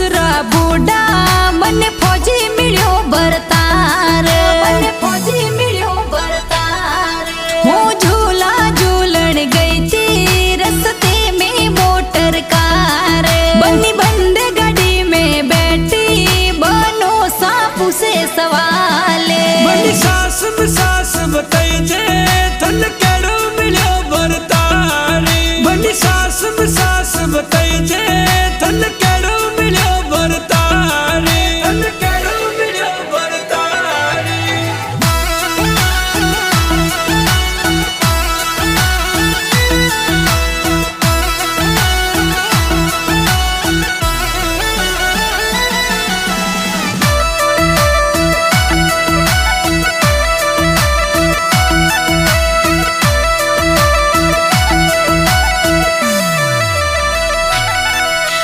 ससुरा बूढ़ा मने फौजी मिलियो बरतार, मने फौजी मिलियो बरतार। हूँ झूला झूलन गई थी रस्ते में मोटर कार, बनी बंद गाड़ी में बैठी बनो सापू से सवाल, बनी सास में सास